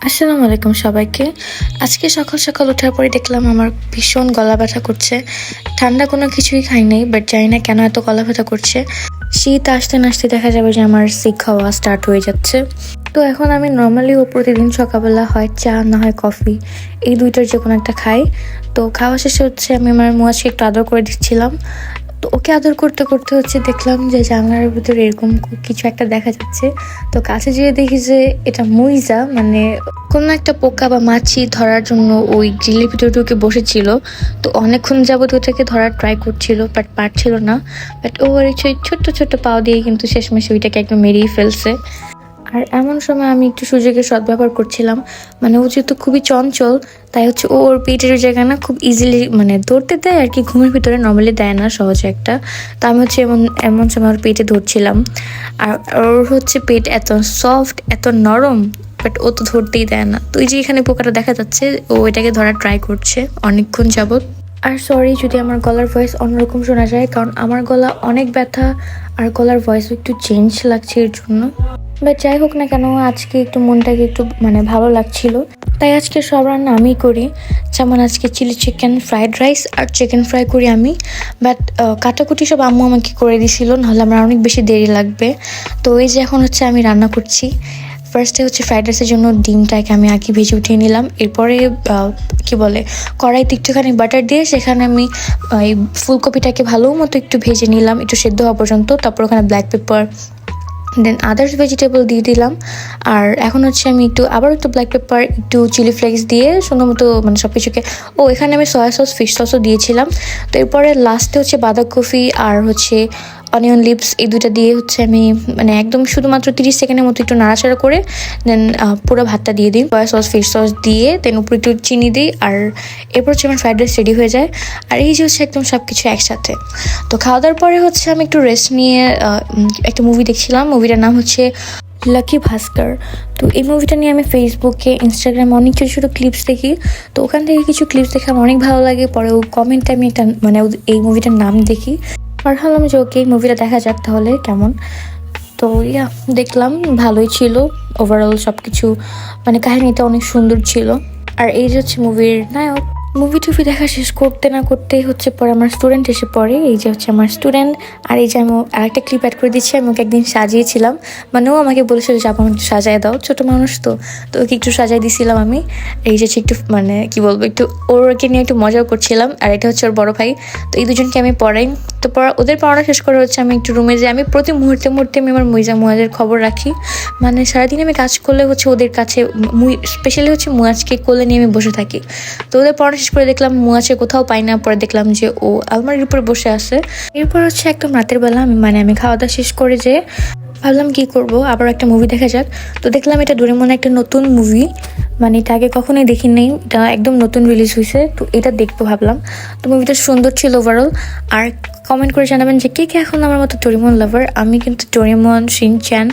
আসসালামু আলাইকুম সবাইকে। আজকে সকাল সকাল ওঠার পরে দেখলাম আমার ভীষণ গলা ব্যথা করছে। ঠান্ডা কোনো কিছুই খাই নাই, বাট জানি না কেন এত গলা ব্যথা করছে। শীত আসতে না আসতে দেখা যাবে যে আমার সিক হওয়া স্টার্ট হয়ে যাচ্ছে। তো এখন আমি নর্মালিও প্রতিদিন সকালবেলা হয় চা না হয় কফি, এই দুইটার যে কোনো একটা খাই। তো খাওয়া শেষে আমি আমার মুয়াজকে একটু আদর করে দিচ্ছিলাম। তো ওকে আদর করতে করতে দেখলাম যে জানলার ভিতরে এরকম কিছু একটা দেখা যাচ্ছে। তো কাছে যেয়ে দেখি যে এটা মুইজা, মানে কোনো একটা পোকা বা মাছি ধরার জন্য ওই গ্রিলের ভিতরে ঢুকে বসেছিল। তো অনেকক্ষণ যাবত ওটাকে ধরার ট্রাই করছিল, বাট পারছিল না। বাট ও আর ছোট্ট ছোট্ট পাও দিয়ে কিন্তু শেষমেশ ওইটাকে একদম মেরেই ফেলছে। আর এমন সময় আমি একটু সুযোগের সদ্ব্যবহার করছিলাম, মানে ও যেহেতু খুবই চঞ্চল, তাই ওর পেটের জায়গা না খুব ইজিলি মানে ধরতে দেয় আর কি, ঘুমের ভিতরে নর্মালি দেয় না সহজে একটা। তো আমি এমন এমন সময় ওর পেটে ধরছিলাম। আর ওর পেট এত সফট, এত নরম, বাট ও তো ধরতেই দেয় না। তো এই যে এখানে পোকাটা দেখা যাচ্ছে, ও এটাকে ধরার ট্রাই করছে অনেকক্ষণ যাবত। আর সরি যদি আমার গলার ভয়েস অন্যরকম শোনা যায়, কারণ আমার গলা অনেক ব্যথা আর গলার ভয়েসও একটু চেঞ্জ লাগছে এর জন্য। বাট যাই হোক না কেন, আজকে একটু মনটাকে একটু ভালো লাগছিল, তাই আজকে সব রান্না আমি করি। যেমন আজকে চিলি চিকেন, ফ্রাইড রাইস আর চিকেন ফ্রাই করি আমি। বাট কাটাকুটি সব আম্মু আমাকে করে দিছিল, নাহলে আমার অনেক বেশি দেরি লাগবে। তো এই যে এখন আমি রান্না করছি। ফার্স্টে ফ্রাইড রাইসের জন্য ডিমটাকে আমি আগে ভেজে উঠিয়ে নিলাম। এরপরে কড়াইতে একটুখানি বাটার দিয়ে সেখানে আমি এই ফুলকপিটাকে ভালো মতো একটু ভেজে নিলাম, একটু সেদ্ধ হওয়া পর্যন্ত। তারপর ওখানে ব্ল্যাক পেপার, দেন আদার্স ভেজিটেবল দিয়ে দিলাম। আর এখন আমি আবার একটু ব্ল্যাক পেপার, একটু চিলি ফ্লেক্স দিয়ে সুন্দর মতো সব কিছুকে এখানে আমি সয়া সস, ফিশ সসও দিয়েছিলাম। তো এরপরে লাস্টে বাঁধাকপি আর অনিয়ন লিপস, এই দুইটা দিয়ে আমি একদম শুধুমাত্র 30 সেকেন্ডের মতো একটু নাড়াচাড়া করে দেন পুরো ভাতটা দিয়ে দিই। সয়া সস, ফিশ সস দিয়ে দেন উপরে একটু চিনি দিই। আর এরপর আমার ফ্রাইড রাইস রেডি হয়ে যায়। আর এই যে একদম সব কিছু একসাথে। তো খাওয়া দাওয়ার পরে আমি একটু রেস্ট নিয়ে একটা মুভি দেখছিলাম। মুভিটার নাম লাকি ভাস্কর। তো এই মুভিটা নিয়ে আমি ফেসবুকে, ইনস্টাগ্রামে অনেক ছোটো ছোটো ক্লিপস দেখি। তো ওখান থেকে কিছু ক্লিপস দেখে আমার অনেক ভালো লাগে। পরে কমেন্টে আমি একটা এই মুভিটার নাম দেখি, আর ভাবলাম যে ওকে এই মুভিটা দেখা যাক তাহলে কেমন। তো দেখলাম ভালোই ছিল ওভারঅল সব কিছু, কাহিনীটা অনেক সুন্দর ছিল। আর এই যে মুভির নায়ক। মুভি টুভি দেখা শেষ করতে না করতেই পরে আমার স্টুডেন্ট এসে পড়ে। এই যে আমার স্টুডেন্ট। আর এই যে আমি আরেকটা ক্লিপ অ্যাড করে দিচ্ছি। আমি ওকে একদিন সাজিয়েছিলাম, ও আমাকে বলেছিল যে আপনি একটু সাজায় দাও, ছোট মানুষ তো ওকে একটু সাজাই দিছিলাম আমি। এই যে একটু একটু ওরকে নিয়ে একটু মজাও করছিলাম। আর এটা ওর বড় ভাই। তো এই দুজনকে আমি পড়াই। তো ওদের পড়ানো শেষ করে আমি একটু রুমে যাই। আমি প্রতি মুহূর্তে আমি আমার মুয়াজের খবর রাখি। সারাদিন আমি কাজ করলে ওদের কাছে স্পেশালি মুয়াজকে কোলে নিয়ে আমি বসে থাকি। তো ওদের পড়ানো শেষ করে দেখলাম মুয়াজকে কোথাও পাই না। পরে দেখলাম যে ও আলমারির উপরে বসে আছে। এরপর একদম রাতের বেলা আমি খাওয়া দাওয়া শেষ করে যে ভাবলাম কি করব, আবার একটা মুভি দেখা যাক। তো দেখলাম এটা ডোরেমন একটা নতুন মুভি, এটা আগে কখনোই দেখি নেই, এটা একদম নতুন রিলিজ হয়েছে। তো এটা দেখবো ভাবলাম। তো মুভিটা সুন্দর ছিল ওভারঅল। আর কমেন্ট করে জানাবেন যে কে কে এখন আমার মতো ডোরেমন লাভার। আমি কিন্তু ডোরেমন, শিনচ্যান,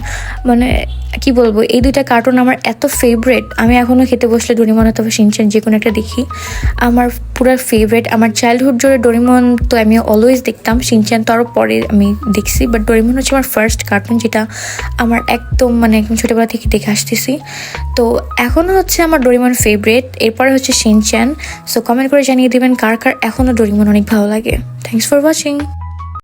কি বলবো, এই দুইটা কার্টুন আমার এত ফেভারেট। আমি এখনও খেতে বসলে ডোরেমন অথবা শিনচ্যান যে কোনো একটা দেখি। আমার পুরো ফেভারেট। আমার চাইল্ডহুড জুড়ে ডোরেমন তো আমি অলওয়েজ দেখতাম। শিনচ্যান তো আরও পরে আমি দেখছি, বাট ডোরেমন আমার ফার্স্ট কার্টুন, যেটা আমার একদম একদম ছোটোবেলা থেকে দেখে আসতেছি। তো এখনও আমার ডোরেমন ফেভারেট। এরপরে শিনচ্যান। সো কমেন্ট করে জানিয়ে দেবেন কার কার এখনও ডোরেমন অনেক ভালো লাগে। Thanks for watching.